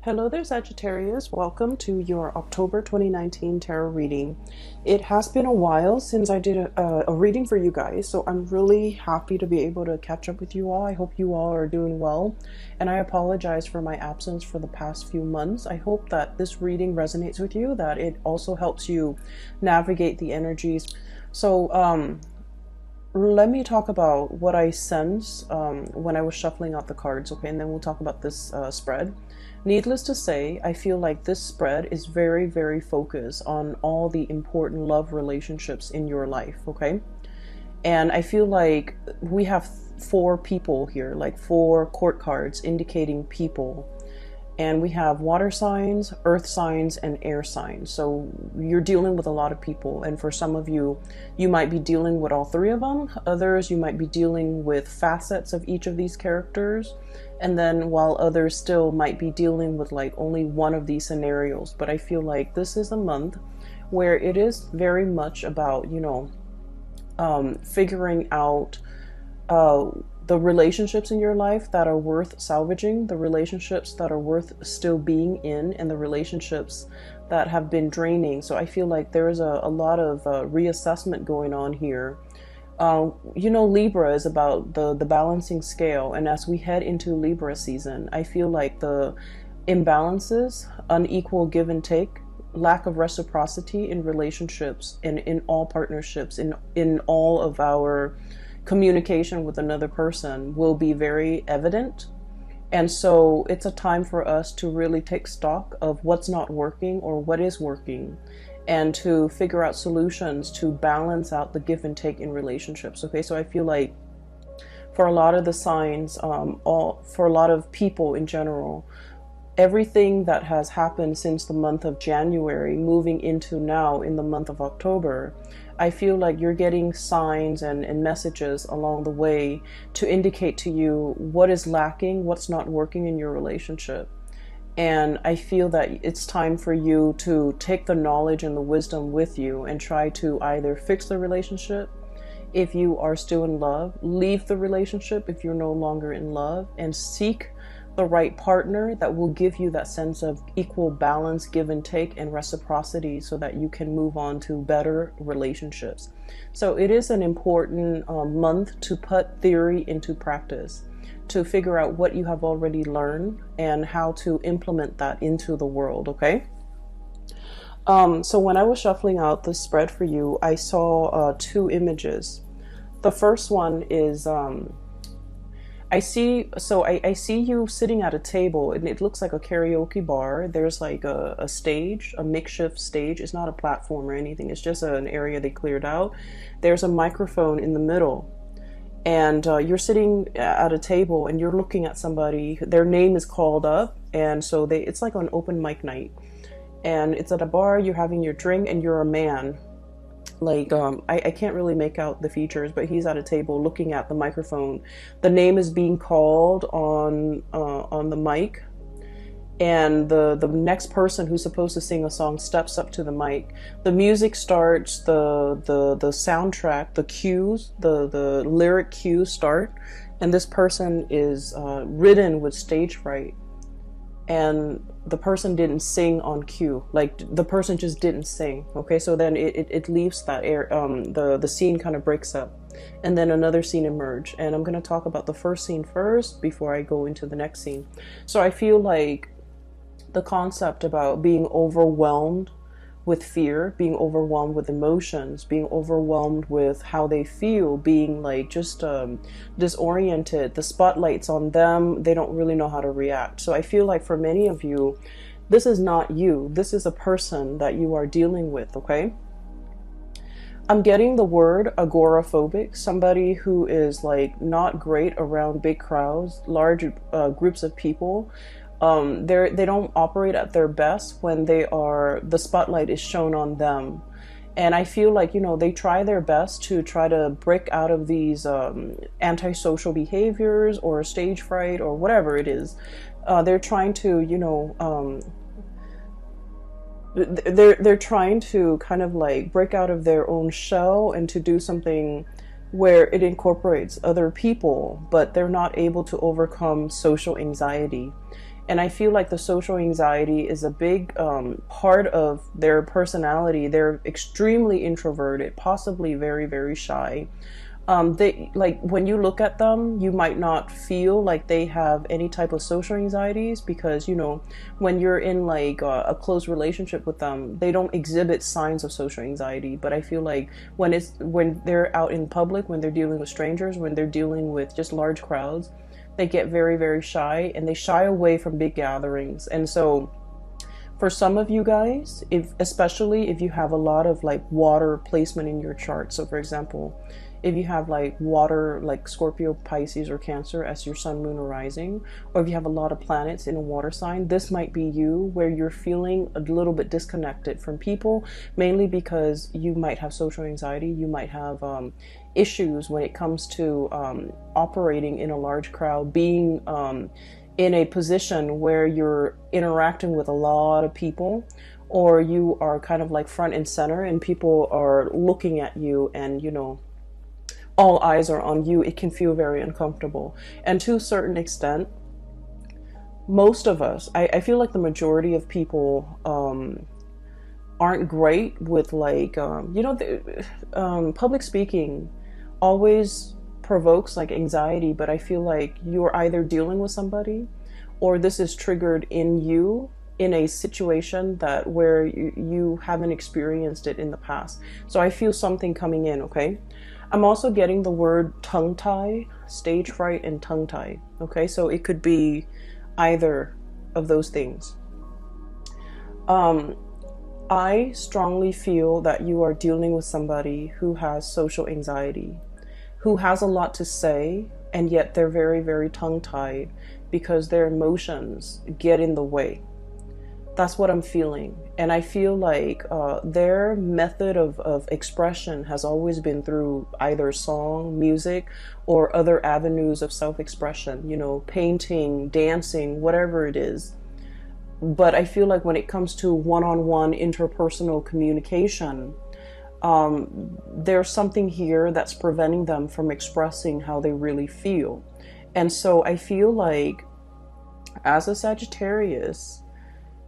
Hello there, Sagittarius. Welcome to your October 2019 tarot reading. It has been a while since I did a reading for you guys, so I'm really happy to be able to catch up with you all. I hope you all are doing well, and I apologize for my absence for the past few months. I hope that this reading resonates with you, that it also helps you navigate the energies. So, let me talk about what I sense when I was shuffling out the cards, okay? And then we'll talk about this spread. Needless to say, I feel like this spread is very, very focused on all the important love relationships in your life, okay? And I feel like we have four people here, like four court cards indicating people. And we have water signs, earth signs, and air signs. So you're dealing with a lot of people. And for some of you, you might be dealing with all three of them. Others, you might be dealing with facets of each of these characters. And then while others still might be dealing with like only one of these scenarios. But I feel like this is a month where it is very much about, figuring out the relationships in your life that are worth salvaging, the relationships that are worth still being in, and the relationships that have been draining. So I feel like there is a lot of reassessment going on here. Libra is about the balancing scale, and as we head into Libra season, I feel like the imbalances, unequal give and take, lack of reciprocity in relationships and in all partnerships, in all of our communication with another person will be very evident. And so it's a time for us to really take stock of what's not working or what is working, and to figure out solutions to balance out the give and take in relationships. Okay, so I feel like for a lot of the signs, for a lot of people in general, everything that has happened since the month of January moving into now in the month of October, I feel like you're getting signs and messages along the way to indicate to you what is lacking, what's not working in your relationship. And I feel that it's time for you to take the knowledge and the wisdom with you and try to either fix the relationship if you are still in love, leave the relationship if you're no longer in love, and seek the right partner that will give you that sense of equal balance, give and take, and reciprocity, so that you can move on to better relationships. So it is an important month to put theory into practice, to figure out what you have already learned and how to implement that into the world, okay? So when I was shuffling out the spread for you, I saw two images. The first one is I see you sitting at a table, and it looks like a karaoke bar. There's like a stage, a makeshift stage. It's not a platform or anything. It's just an area they cleared out. There's a microphone in the middle, and you're sitting at a table and you're looking at somebody. Their name is called up, and so it's like an open mic night, and it's at a bar. You're having your drink, and you're a man. Like, I can't really make out the features, but he's at a table looking at the microphone. The name is being called on the mic, and the next person who's supposed to sing a song steps up to the mic. The music starts, the soundtrack, the cues, the lyric cues start, and this person is ridden with stage fright. And the person didn't sing on cue, like the person just didn't sing. Okay, so then it leaves that air, the scene kind of breaks up, and then another scene emerge. And I'm going to talk about the first scene first before I go into the next scene. So I feel like the concept about being overwhelmed with fear, being overwhelmed with emotions, being overwhelmed with how they feel, being like just disoriented, the spotlight's on them, they don't really know how to react. So I feel like for many of you, this is not you. This is a person that you are dealing with, okay? I'm getting the word agoraphobic, somebody who is like not great around big crowds, large groups of people. They don't operate at their best when the spotlight is shown on them. And I feel like, they try their best to try to break out of these antisocial behaviors or stage fright or whatever it is. They're trying to, they're trying to kind of like break out of their own shell and to do something where it incorporates other people, but they're not able to overcome social anxiety. And I feel like the social anxiety is a big part of their personality. They're extremely introverted, possibly very, very shy. They, like, when you look at them, you might not feel like they have any type of social anxieties, because, you know, when you're in like a close relationship with them, they don't exhibit signs of social anxiety. But I feel like when they're out in public, when they're dealing with strangers, when they're dealing with just large crowds, they get very, very shy, and they shy away from big gatherings. And so for some of you guys, especially if you have a lot of like water placement in your chart. So for example, if you have like water, like Scorpio, Pisces, or Cancer as your sun, moon, or rising, or if you have a lot of planets in a water sign, this might be you, where you're feeling a little bit disconnected from people, mainly because you might have social anxiety. You might have issues when it comes to operating in a large crowd, being in a position where you're interacting with a lot of people, or you are kind of like front and center and people are looking at you, and, you know, all eyes are on you. It can feel very uncomfortable. And to a certain extent, most of us, I feel like the majority of people aren't great with like, you know, public speaking always provokes like anxiety, but I feel like you're either dealing with somebody, or this is triggered in you in a situation that where you haven't experienced it in the past. So I feel something coming in, okay? I'm also getting the word tongue tie, stage fright, and tongue tie. Okay, so it could be either of those things. I strongly feel that you are dealing with somebody who has social anxiety, who has a lot to say, and yet they're very, very tongue tied because their emotions get in the way. That's what I'm feeling. And I feel like their method of expression has always been through either song, music, or other avenues of self-expression, you know, painting, dancing, whatever it is. But I feel like when it comes to one-on-one interpersonal communication, there's something here that's preventing them from expressing how they really feel. And so I feel like as a Sagittarius,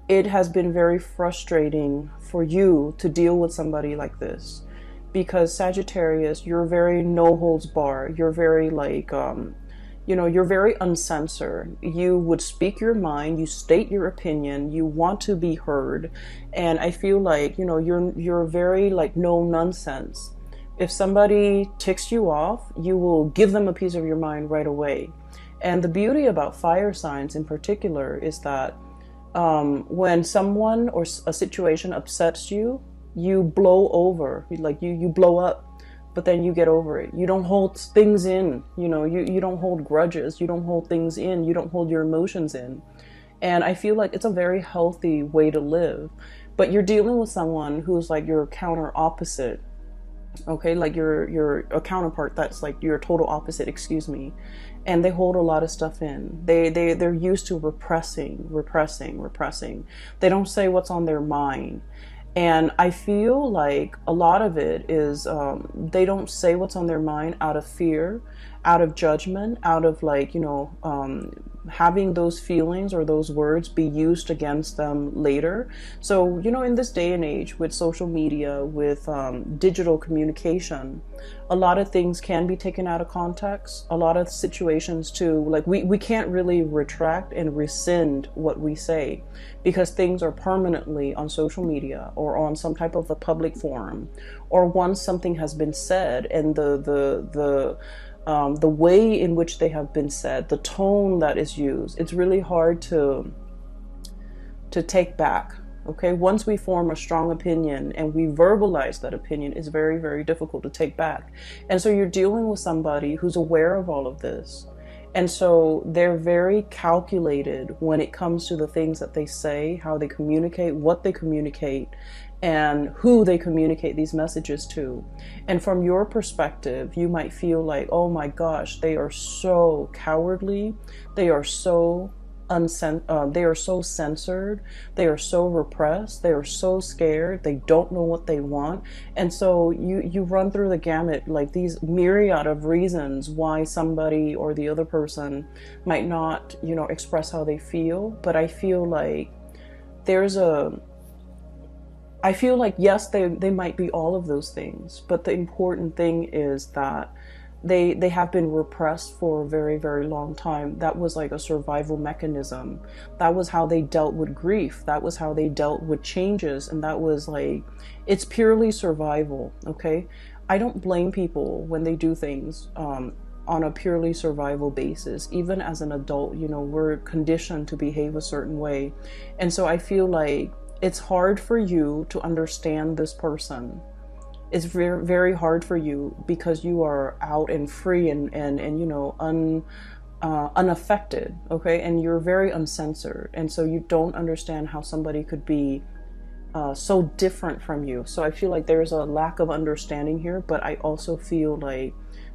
it has been very frustrating for you to deal with somebody like this, because Sagittarius, you're very no holds bar. You're very like, you know, you're very uncensored. You would speak your mind, you state your opinion, you want to be heard. And I feel like, you know, you're very like no nonsense. If somebody ticks you off, you will give them a piece of your mind right away. And the beauty about fire signs in particular is that when someone or a situation upsets you, you blow over, like you blow up, but then you get over it. You don't hold things in, you know, you don't hold grudges, you don't hold things in, you don't hold your emotions in. And I feel like it's a very healthy way to live. But you're dealing with someone who's like your counter opposite. Okay, like you're a counterpart that's like your total opposite, excuse me. And they hold a lot of stuff in. They're used to repressing. They don't say what's on their mind. And I feel like a lot of it is they don't say what's on their mind out of fear, out of judgment, out of like, you know, having those feelings or those words be used against them later. So, you know, in this day and age with social media, with digital communication, a lot of things can be taken out of context. A lot of situations too, like we can't really retract and rescind what we say, because things are permanently on social media or on some type of a public forum, or once something has been said, and the way in which they have been said, the tone that is used, it's really hard to take back. Okay, once we form a strong opinion and we verbalize that opinion, it's very, very difficult to take back. And so you're dealing with somebody who's aware of all of this. And so they're very calculated when it comes to the things that they say, how they communicate, what they communicate, and who they communicate these messages to. And from your perspective, you might feel like, oh my gosh, they are so cowardly. They are so they are so censored, they are so repressed, they are so scared, they don't know what they want. And so you run through the gamut, like these myriad of reasons why somebody or the other person might not, you know, express how they feel. But I feel like there's a I feel like, yes, they might be all of those things, but the important thing is that they have been repressed for a very, very long time. That was like a survival mechanism. That was how they dealt with grief. That was how they dealt with changes. And that was like, it's purely survival, okay? I don't blame people when they do things on a purely survival basis. Even as an adult, you know, we're conditioned to behave a certain way. And so I feel like it's hard for you to understand this person. It's very, very hard for you because you are out and free and you know, unaffected, okay? And you're very uncensored. And so you don't understand how somebody could be so different from you. So I feel like there's a lack of understanding here, but I also feel like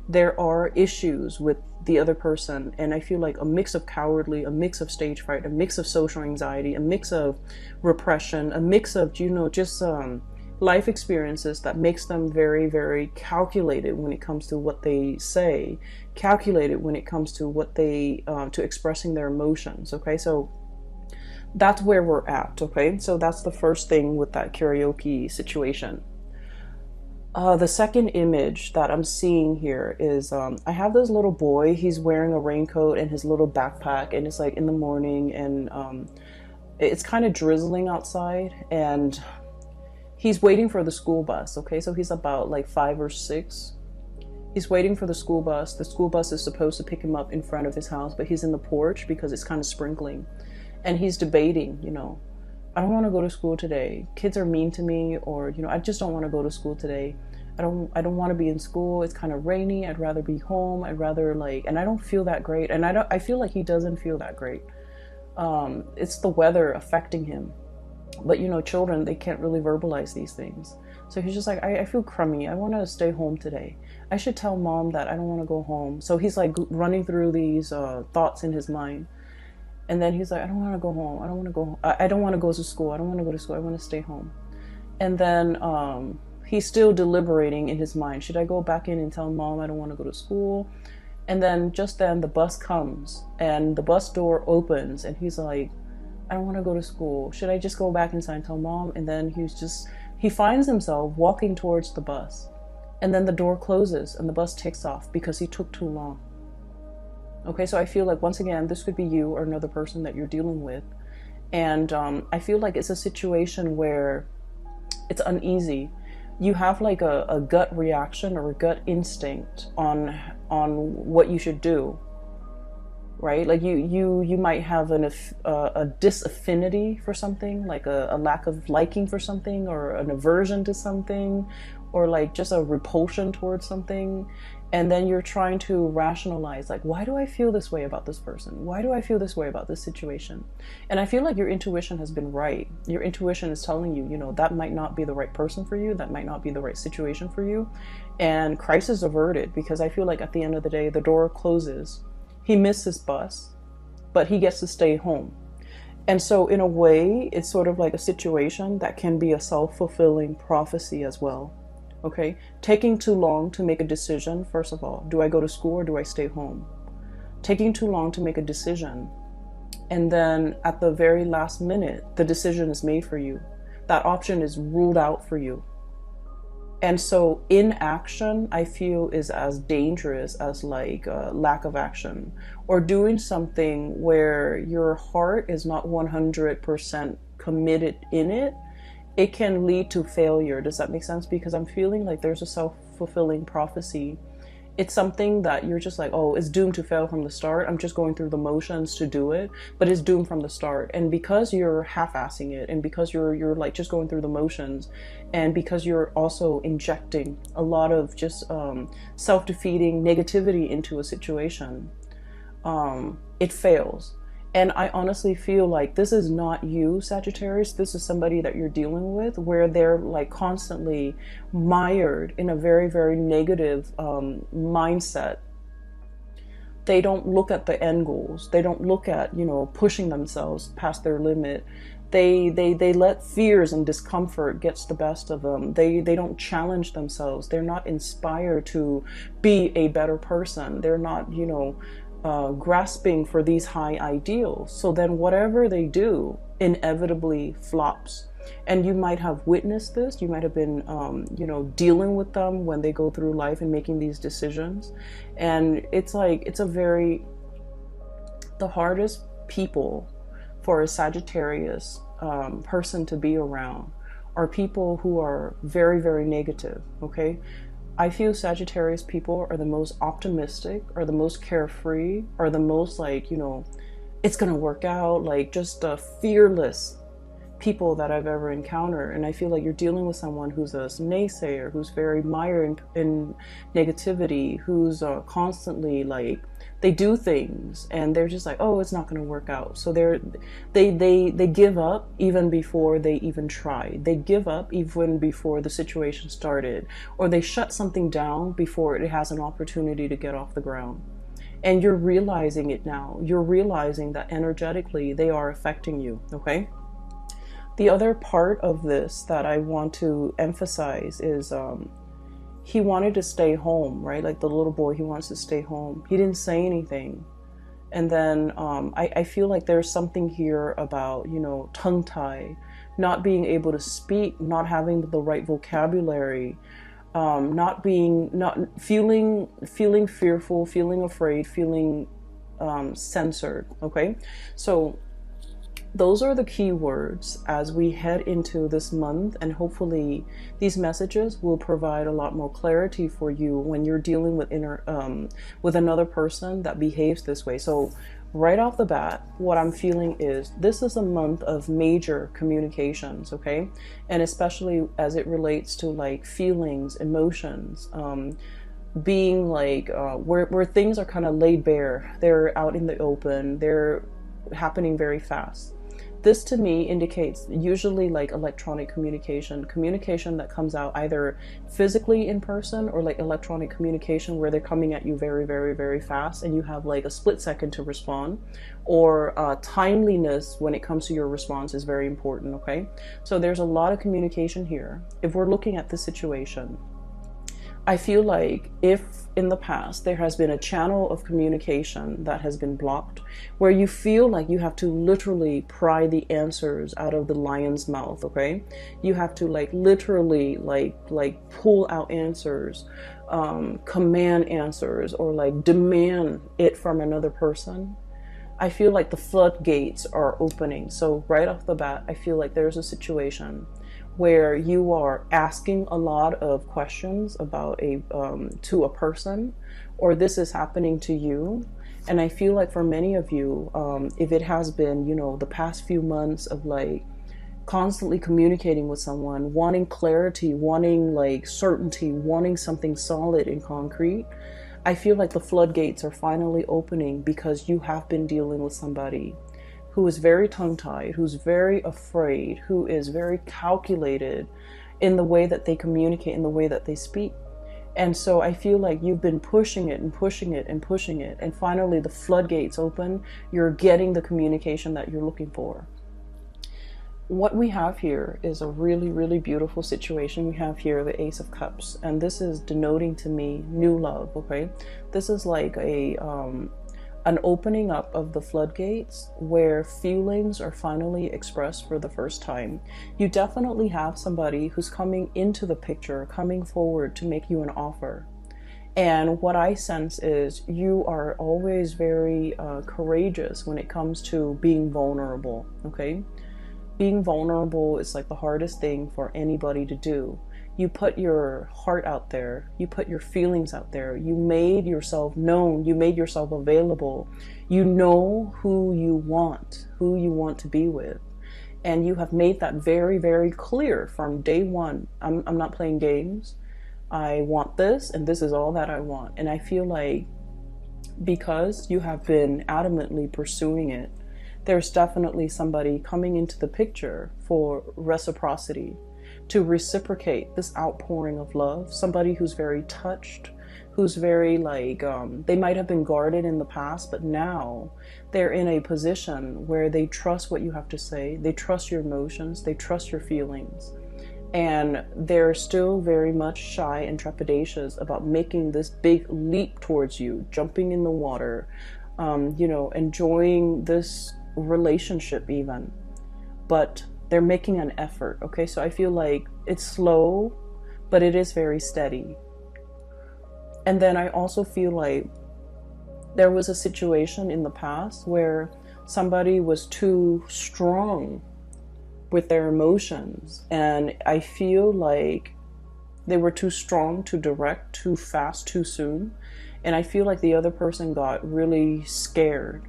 there are issues with the other person. And I feel like a mix of cowardly, a mix of stage fright, a mix of social anxiety, a mix of repression, a mix of, you know, just life experiences that makes them very, very calculated when it comes to what they say, calculated when it comes to what they, to expressing their emotions. Okay, so that's where we're at. Okay, so that's the first thing with that karaoke situation. The second image that I'm seeing here is I have this little boy. He's wearing a raincoat and his little backpack, and it's like in the morning, and it's kind of drizzling outside, and he's waiting for the school bus. Okay, so he's about like 5 or 6. He's waiting for the school bus. The school bus is supposed to pick him up in front of his house, but he's in the porch because it's kind of sprinkling, and he's debating, you know, I don't want to go to school today. Kids are mean to me, or, you know, I just don't want to go to school today. I don't want to be in school. It's kind of rainy. I'd rather be home. I'd rather like, and I don't feel that great. And I feel like he doesn't feel that great. It's the weather affecting him. But, you know, children, they can't really verbalize these things. So he's just like, I feel crummy. I want to stay home today. I should tell mom that I don't want to go home. So he's like running through these thoughts in his mind. And then he's like, I don't want to go home. I don't want to go. I don't want to go to school. I don't want to go to school. I want to stay home. And then he's still deliberating in his mind. Should I go back in and tell mom I don't want to go to school? And then just then the bus comes and the bus door opens and he's like, I don't want to go to school. Should I just go back inside and tell mom? And then he finds himself walking towards the bus. And then the door closes and the bus takes off because he took too long. Okay, so I feel like, once again, this could be you or another person that you're dealing with. And I feel like it's a situation where it's uneasy. You have like a gut reaction or a gut instinct on what you should do, right? Like you might have a disaffinity for something, like a lack of liking for something, or an aversion to something, or like just a repulsion towards something. And then you're trying to rationalize, like, why do I feel this way about this person? Why do I feel this way about this situation? And I feel like your intuition has been right. Your intuition is telling you, you know, that might not be the right person for you. That might not be the right situation for you. And crisis averted, because I feel like at the end of the day, the door closes. He missed his bus, but he gets to stay home. And so in a way, it's sort of like a situation that can be a self-fulfilling prophecy as well. Okay, taking too long to make a decision. First of all, do I go to school or do I stay home? Taking too long to make a decision. And then at the very last minute, the decision is made for you. That option is ruled out for you. And so inaction, I feel, is as dangerous as like lack of action, or doing something where your heart is not 100% committed in it. It can lead to failure. Does that make sense? Because I'm feeling like there's a self-fulfilling prophecy. It's something that you're just like, oh, it's doomed to fail from the start. I'm just going through the motions to do it, but it's doomed from the start. And because you're half-assing it, and because you're like just going through the motions, and because you're also injecting a lot of just self-defeating negativity into a situation, it fails. And I honestly feel like this is not you, Sagittarius. This is somebody that you're dealing with, where they're like constantly mired in a very, very negative mindset. They don't look at the end goals. They don't look at, you know, pushing themselves past their limit. They let fears and discomfort gets the best of them. They don't challenge themselves. They're not inspired to be a better person. They're not, you know, grasping for these high ideals. So then whatever they do inevitably flops. And you might have witnessed this. You might have been, you know, dealing with them when they go through life and making these decisions. And it's like, it's the hardest people for a Sagittarius person to be around are people who are very, very negative, okay? I feel Sagittarius people are the most optimistic, are the most carefree, are the most like, you know, it's gonna work out, like just fearless people that I've ever encountered. And I feel like you're dealing with someone who's a naysayer, who's very mired in negativity, who's constantly like, they do things and they're just like, oh, it's not going to work out. So they give up even before they even try. They give up even before the situation started, or they shut something down before it has an opportunity to get off the ground. And you're realizing it now. You're realizing that energetically they are affecting you, okay? The other part of this that I want to emphasize is he wanted to stay home, right? Like the little boy, he wants to stay home. He didn't say anything. And then I feel like there's something here about, you know, tongue tie, not being able to speak, not having the right vocabulary, not feeling fearful, feeling afraid, feeling censored, okay? So those are the key words as we head into this month, and hopefully these messages will provide a lot more clarity for you when you're dealing with with another person that behaves this way. So right off the bat, what I'm feeling is this is a month of major communications, okay? And especially as it relates to like feelings, emotions, being like where things are kind of laid bare, they're out in the open, they're happening very fast. This to me indicates usually like electronic communication that comes out either physically in person or like electronic communication where they're coming at you very, very, very fast and you have like a split second to respond, or timeliness when it comes to your response is very important, okay? So there's a lot of communication here. If we're looking at this situation, I feel like if in the past there has been a channel of communication that has been blocked, where you feel like you have to literally pry the answers out of the lion's mouth, okay? You have to like literally like pull out answers, command answers, or like demand it from another person. I feel like the floodgates are opening. So right off the bat, I feel like there's a situation where you are asking a lot of questions about to a person, or this is happening to you. And I feel like for many of you, if it has been, you know, the past few months of like constantly communicating with someone, wanting clarity, wanting like certainty, wanting something solid and concrete, I feel like the floodgates are finally opening because you have been dealing with somebody who is very tongue-tied, who's very afraid, who is very calculated in the way that they communicate, in the way that they speak. And so I feel like you've been pushing it and pushing it and pushing it, and finally the floodgates open. You're getting the communication that you're looking for. What we have here is a really, really beautiful situation. We have here the Ace of Cups, and this is denoting to me new love, okay? This is like an opening up of the floodgates where feelings are finally expressed for the first time. You definitely have somebody who's coming into the picture, coming forward to make you an offer. And what I sense is you are always very courageous when it comes to being vulnerable, okay? Being vulnerable is like the hardest thing for anybody to do. You put your heart out there, you put your feelings out there, you made yourself known, you made yourself available. You know who you want to be with. And you have made that very, very clear from day one. I'm not playing games. I want this, and this is all that I want. And I feel like because you have been adamantly pursuing it, there's definitely somebody coming into the picture for reciprocity, to reciprocate this outpouring of love, somebody who's very touched, who's very like, they might have been guarded in the past, but now they're in a position where they trust what you have to say. They trust your emotions. They trust your feelings. And they're still very much shy and trepidatious about making this big leap towards you, jumping in the water, enjoying this relationship even. But they're making an effort, okay? So I feel like it's slow, but it is very steady. And then I also feel like there was a situation in the past where somebody was too strong with their emotions, and I feel like they were too strong, too direct, too fast, too soon, and I feel like the other person got really scared,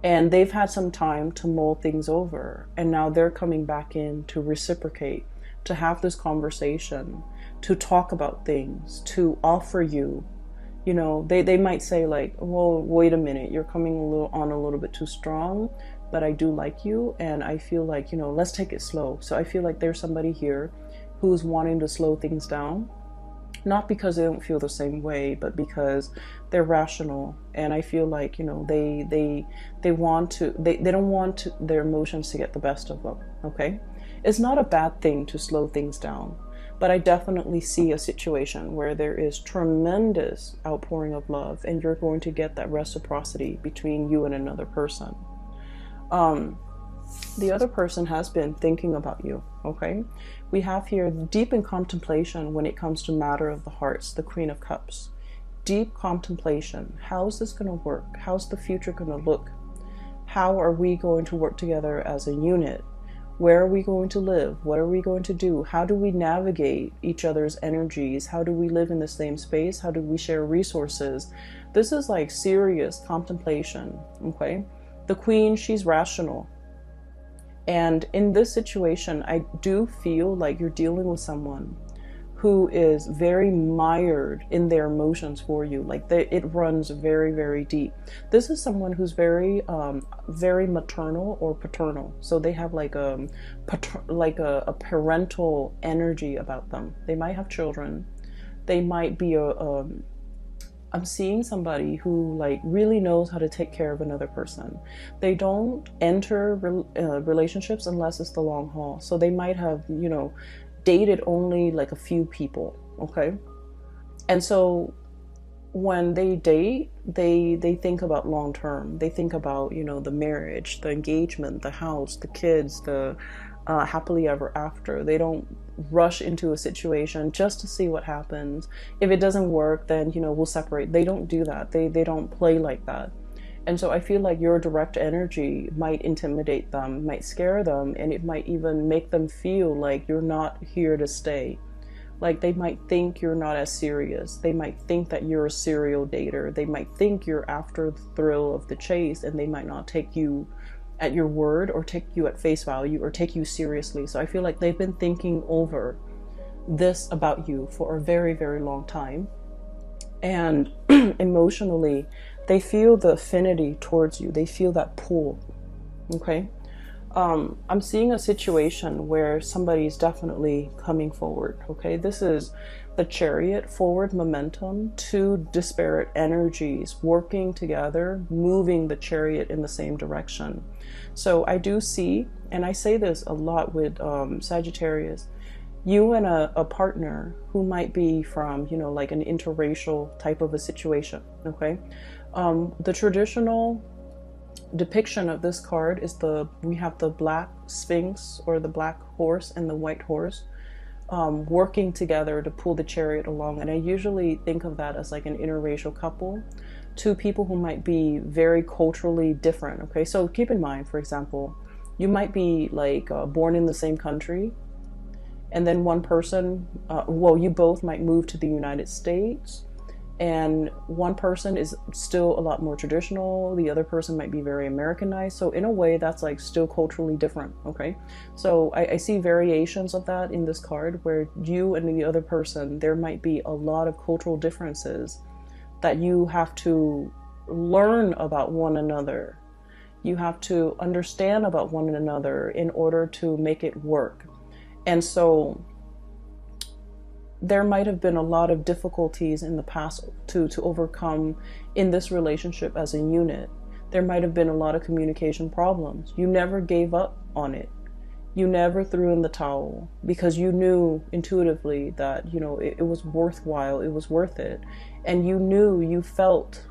and they've had some time to mull things over, and now they're coming back in to reciprocate, to have this conversation, to talk about things, to offer you, they might say like, well, wait a minute, you're coming a little bit too strong, but I do like you, and I feel like, let's take it slow. So I feel like there's somebody here who's wanting to slow things down, not because they don't feel the same way, but because they're rational. And I feel like, they don't want their emotions to get the best of them. Okay. It's not a bad thing to slow things down, but I definitely see a situation where there is tremendous outpouring of love, and you're going to get that reciprocity between you and another person. The other person has been thinking about you, okay? We have here deep in contemplation when it comes to matter of the hearts, the Queen of Cups. Deep contemplation. How's this going to work? How's the future going to look? How are we going to work together as a unit? Where are we going to live? What are we going to do? How do we navigate each other's energies? How do we live in the same space? How do we share resources? This is like serious contemplation, okay? The Queen, she's rational. And in this situation, I do feel like you're dealing with someone who is very mired in their emotions for you. Like it runs very, very deep. This is someone who's very, very maternal or paternal. So they have like a parental energy about them. They might have children. They might be I'm seeing somebody who like really knows how to take care of another person. They don't enter relationships unless it's the long haul. So they might have, dated only like a few people, okay? And so when they date, they think about long term. They think about, the marriage, the engagement, the house, the kids, the happily ever after. They don't rush into a situation just to see what happens. If it doesn't work, then we'll separate. They don't do that. They don't play like that. And so I feel like your direct energy might intimidate them, might scare them, and it might even make them feel like you're not here to stay. Like they might think you're not as serious. They might think that you're a serial dater. They might think you're after the thrill of the chase, and they might not take you at your word or take you at face value or take you seriously. So I feel like they've been thinking over this about you for a very, very long time. And emotionally, they feel the affinity towards you. They feel that pull, okay? I'm seeing a situation where somebody's definitely coming forward, okay? This is the Chariot, forward momentum, two disparate energies working together, moving the Chariot in the same direction. So I do see, and I say this a lot with Sagittarius, you and a partner who might be from, like an interracial type of a situation, okay? The traditional depiction of this card is we have the black sphinx or the black horse and the white horse working together to pull the chariot along. And I usually think of that as like an interracial couple, two people who might be very culturally different. Okay, so keep in mind, for example, you might be like born in the same country, and then one person, you both might move to the United States, and one person is still a lot more traditional, the other person might be very Americanized. So in a way, that's like still culturally different, okay? So I see variations of that in this card where you and the other person, there might be a lot of cultural differences that you have to learn about one another. You have to understand about one another in order to make it work. And so there might have been a lot of difficulties in the past to overcome in this relationship as a unit. There might have been a lot of communication problems. You never gave up on it. You never threw in the towel because you knew intuitively that, you know, it was worthwhile, it was worth it. And you knew, you felt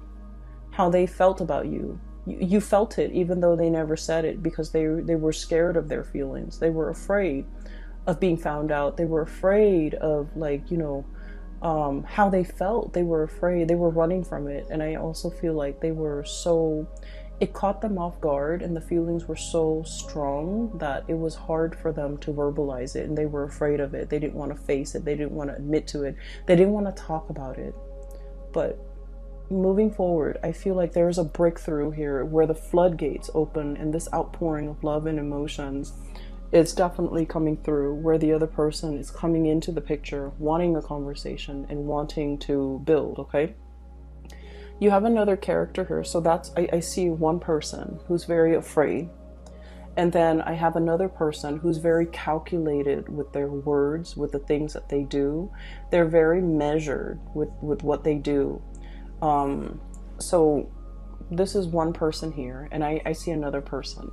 how they felt about you. You felt it even though they never said it, because they were scared of their feelings. They were afraid of being found out. They were afraid of, like, you know, how they felt. They were afraid. They were running from it. And I also feel like they were so, it caught them off guard, and the feelings were so strong that it was hard for them to verbalize it, and they were afraid of it. They didn't want to face it. They didn't want to admit to it. They didn't want to talk about it. But moving forward, I feel like there's a breakthrough here where the floodgates open, and this outpouring of love and emotions is definitely coming through, where the other person is coming into the picture, wanting a conversation and wanting to build, okay? You have another character here, so that's, I see one person who's very afraid, and then I have another person who's very calculated with their words, with the things that they do. They're very measured with what they do. So this is one person here, and I see another person.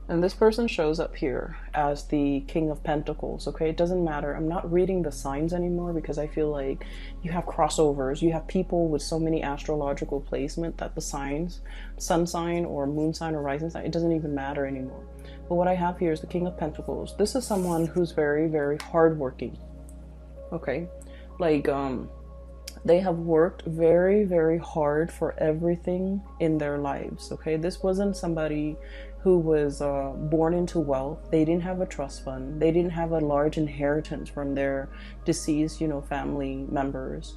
And this person shows up here as the King of Pentacles, okay? It doesn't matter. I'm not reading the signs anymore because I feel like you have crossovers. You have people with so many astrological placement that the signs, sun sign or moon sign or rising sign, it doesn't even matter anymore. But what I have here is the King of Pentacles. This is someone who's very, very hardworking, okay? Like, they have worked very, very hard for everything in their lives, okay? This wasn't somebody who was born into wealth. They didn't have a trust fund. They didn't have a large inheritance from their deceased, you know, family members.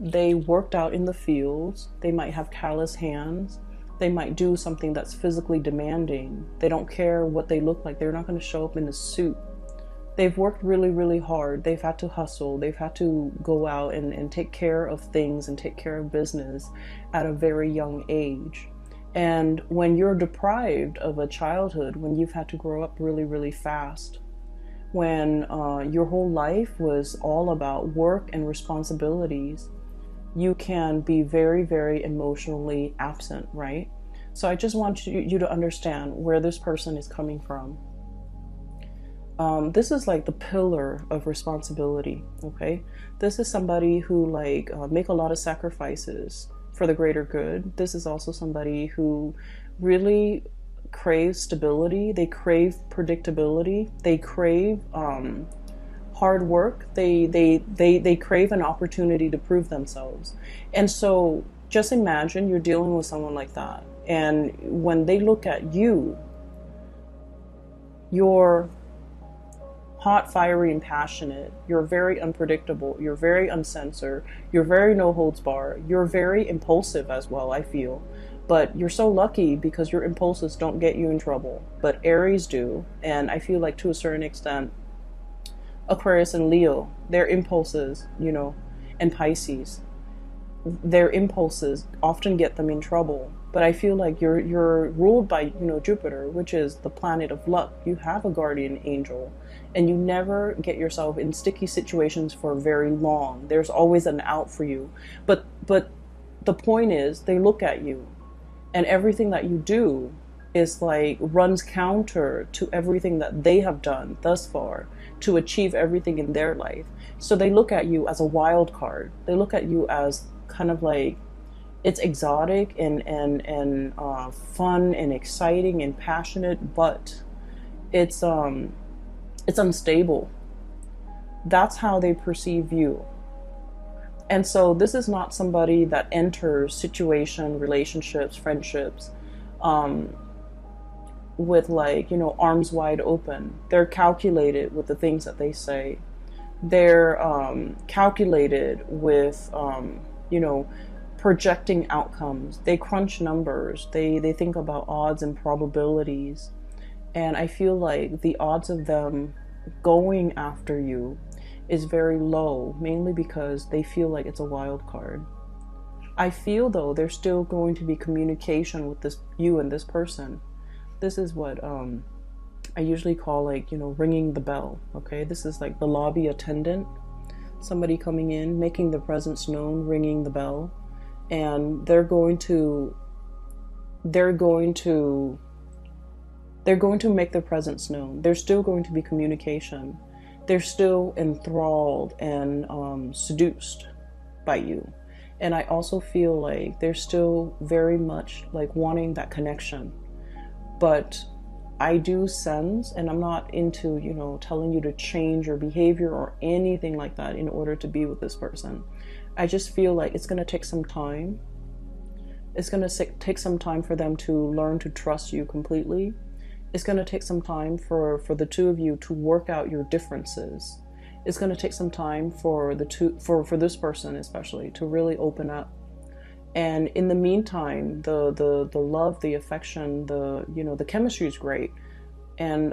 They worked out in the fields. They might have callous hands. They might do something that's physically demanding. They don't care what they look like. They're not going to show up in a suit. They've worked really, really hard. They've had to hustle. They've had to go out and take care of things and take care of business at a very young age. And when you're deprived of a childhood, when you've had to grow up really, really fast, when your whole life was all about work and responsibilities, you can be very, very emotionally absent, right? So I just want you to understand where this person is coming from. This is like the pillar of responsibility, okay? This is somebody who make a lot of sacrifices for the greater good. This is also somebody who really craves stability. They crave predictability. They crave hard work. They crave an opportunity to prove themselves. And so just imagine you're dealing with someone like that. And when they look at you, you're hot, fiery, and passionate. You're very unpredictable. You're very uncensored. You're very no holds bar. You're very impulsive as well, I feel. But you're so lucky because your impulses don't get you in trouble. But Aries do. And I feel like to a certain extent, Aquarius and Leo, their impulses, you know, and Pisces, their impulses often get them in trouble. But I feel like you're ruled by, you know, Jupiter, which is the planet of luck. You have a guardian angel, and you never get yourself in sticky situations for very long. There's always an out for you. But the point is, they look at you, and everything that you do is like runs counter to everything that they have done thus far to achieve everything in their life. So they look at you as a wild card. They look at you as kind of like, it's exotic and fun and exciting and passionate, but it's unstable. That's how they perceive you. And so this is not somebody that enters situation, relationships, friendships, with like, you know, arms wide open. They're calculated with the things that they say. They're calculated with, you know, projecting outcomes. They crunch numbers. They think about odds and probabilities. And I feel like the odds of them going after you is very low, mainly because they feel like it's a wild card. I feel though there's still going to be communication with you and this person. This is what I usually call, like, you know, ringing the bell, okay? This is like the lobby attendant somebody coming in, making their presence known, ringing the bell, and they're going to make their presence known. There's still going to be communication. They're still enthralled and seduced by you. And I also feel like they're still very much like wanting that connection. But I do sense, and I'm not into, telling you to change your behavior or anything like that in order to be with this person. I just feel like it's going to take some time. It's going to take some time for them to learn to trust you completely. It's going to take some time for the two of you to work out your differences. It's going to take some time for this person especially to really open up. And in the meantime, the love, the affection, the chemistry is great. And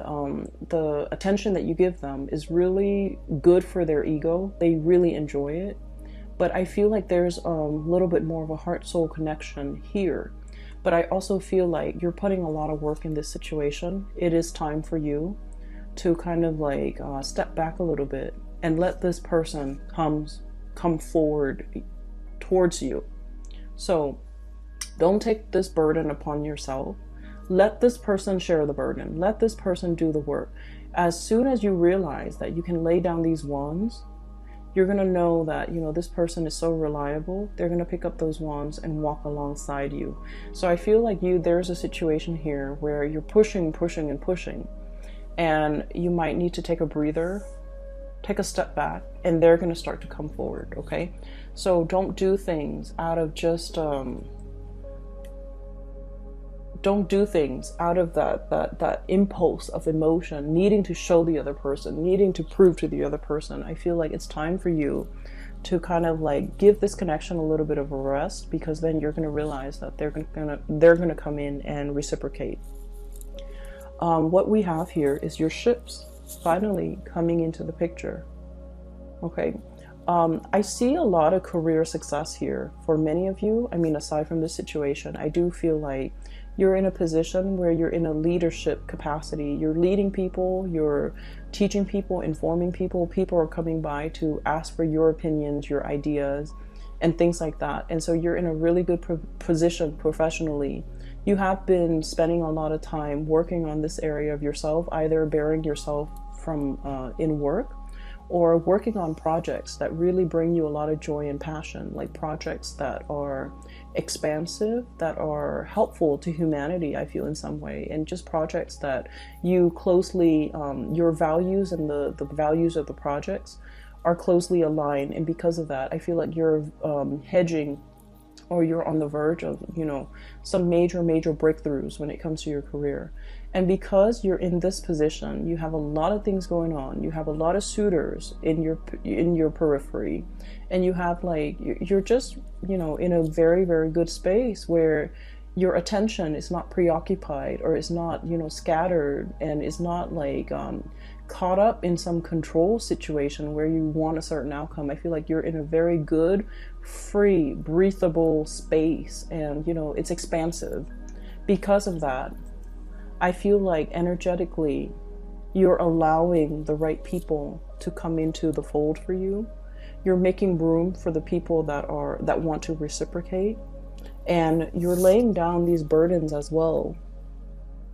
the attention that you give them is really good for their ego. They really enjoy it. But I feel like there's a little bit more of a heart-soul connection here. But I also feel like you're putting a lot of work in this situation. It is time for you to kind of like step back a little bit and let this person come forward towards you. So don't take this burden upon yourself. Let this person share the burden. Let this person do the work. As soon as you realize that you can lay down these wands, you're going to know that, this person is so reliable. They're going to pick up those wands and walk alongside you. So I feel like there's a situation here where you're pushing, and you might need to take a breather, take a step back, and they're going to start to come forward. Okay. So don't do things out of just, don't do things out of that impulse of emotion, needing to show the other person, needing to prove to the other person. I feel like it's time for you to kind of like give this connection a little bit of a rest, because then you're going to realize that they're going to come in and reciprocate. What we have here is your ships finally coming into the picture. Okay. I see a lot of career success here for many of you. I mean, aside from this situation, I do feel like you're in a position where you're in a leadership capacity. You're leading people, you're teaching people, informing people. People are coming by to ask for your opinions, your ideas, and things like that. And so you're in a really good position professionally. You have been spending a lot of time working on this area of yourself, either bearing yourself from in work, or working on projects that really bring you a lot of joy and passion, like projects that are expansive, that are helpful to humanity, I feel, in some way, and just projects that you closely, your values and the values of the projects are closely aligned. And because of that, I feel like you're hedging, or you're on the verge of, some major breakthroughs when it comes to your career. And because you're in this position, you have a lot of things going on. You have a lot of suitors in your periphery, and you have you're just, in a very, very good space where your attention is not preoccupied, or is not, scattered, and is not caught up in some control situation where you want a certain outcome. I feel like you're in a very good, free, breathable space, and it's expansive. Because of that, I feel like energetically you're allowing the right people to come into the fold for you. You're making room for the people that want to reciprocate, and you're laying down these burdens as well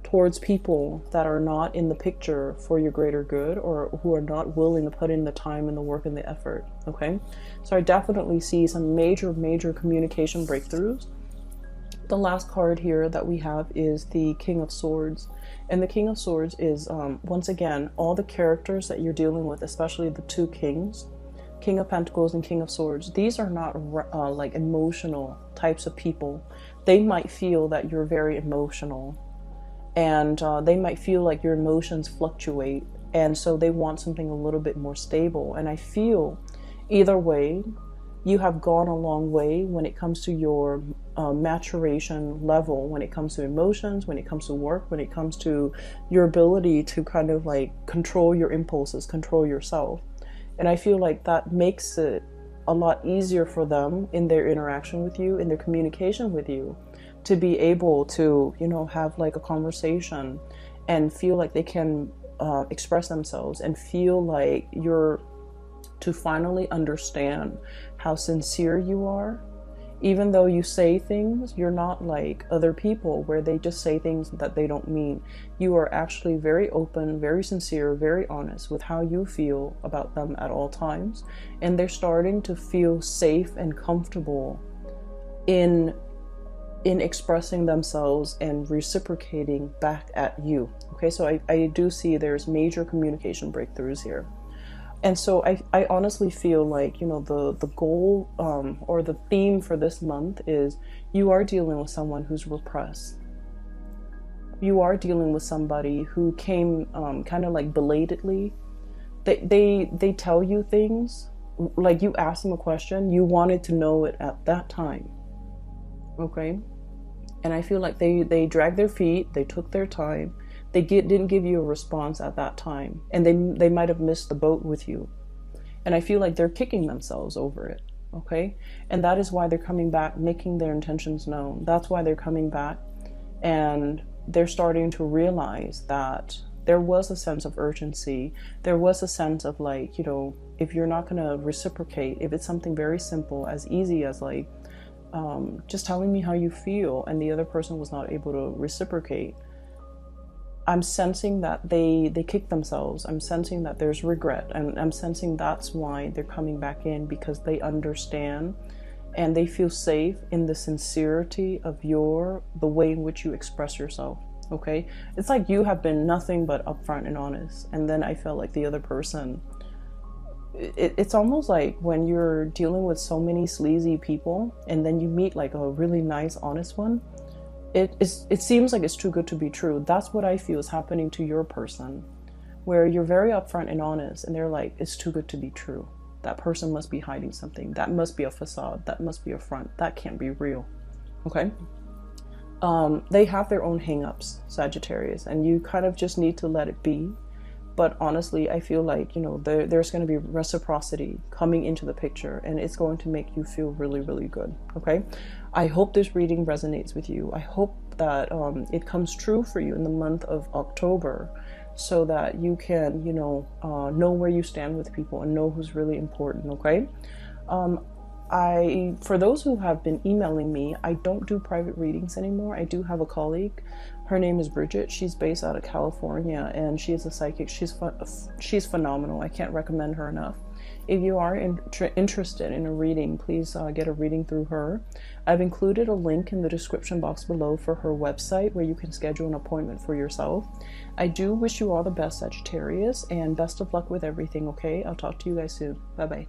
towards people that are not in the picture for your greater good, or who are not willing to put in the time and the work and the effort. Okay, so I definitely see some major communication breakthroughs. The last card here that we have is the King of Swords, and the King of Swords is once again all the characters that you're dealing with, especially the two kings, King of Pentacles and King of Swords. These are not emotional types of people. They might feel that you're very emotional, and they might feel like your emotions fluctuate, and so they want something a little bit more stable. And I feel either way, you have gone a long way when it comes to your maturation level, when it comes to emotions, when it comes to work, when it comes to your ability to kind of control your impulses, control yourself. And I feel like that makes it a lot easier for them in their interaction with you, in their communication with you, to be able to, have a conversation and feel like they can express themselves, and feel like you're to finally understand how sincere you are. Even though you say things, you're not like other people where they just say things that they don't mean. You are actually very open, very sincere, very honest with how you feel about them at all times. And they're starting to feel safe and comfortable in expressing themselves and reciprocating back at you. Okay, so I do see there's major communication breakthroughs here. And so I honestly feel like, you know, the goal or the theme for this month is you are dealing with someone who's repressed. You are dealing with somebody who came kind of like belatedly. They tell you things, like you ask them a question, you wanted to know it at that time. Okay? And I feel like they dragged their feet, they took their time. They didn't give you a response at that time. And they might have missed the boat with you. And I feel like they're kicking themselves over it. Okay? And that is why they're coming back, making their intentions known. That's why they're coming back. And they're starting to realize that there was a sense of urgency. There was a sense of like, you know, if you're not going to reciprocate, if it's something very simple, as easy as like, just telling me how you feel, and the other person was not able to reciprocate, I'm sensing that they kick themselves. I'm sensing that there's regret, and I'm sensing that's why they're coming back in, because they understand and they feel safe in the sincerity of the way in which you express yourself. Okay, it's like you have been nothing but upfront and honest, and then I felt like the other person, it's almost like when you're dealing with so many sleazy people and then you meet like a really nice honest one, it seems like it's too good to be true. That's what I feel is happening to your person, where you're very upfront and honest, and they're like, it's too good to be true. That person must be hiding something. That must be a facade. That must be a front. That can't be real. Okay? They have their own hang-ups, Sagittarius, and you kind of just need to let it be. But honestly, I feel like, you know, there's going to be reciprocity coming into the picture, and it's going to make you feel really, really good. Okay? I hope this reading resonates with you. I hope that it comes true for you in the month of October, so that you can, you know where you stand with people and know who's really important. Okay? For those who have been emailing me, I don't do private readings anymore. I do have a colleague. Her name is Bridget. She's based out of California, and she is a psychic. She's phenomenal. I can't recommend her enough. If you are interested in a reading, please get a reading through her. I've included a link in the description box below for her website where you can schedule an appointment for yourself. I do wish you all the best, Sagittarius, and best of luck with everything, okay? I'll talk to you guys soon. Bye-bye.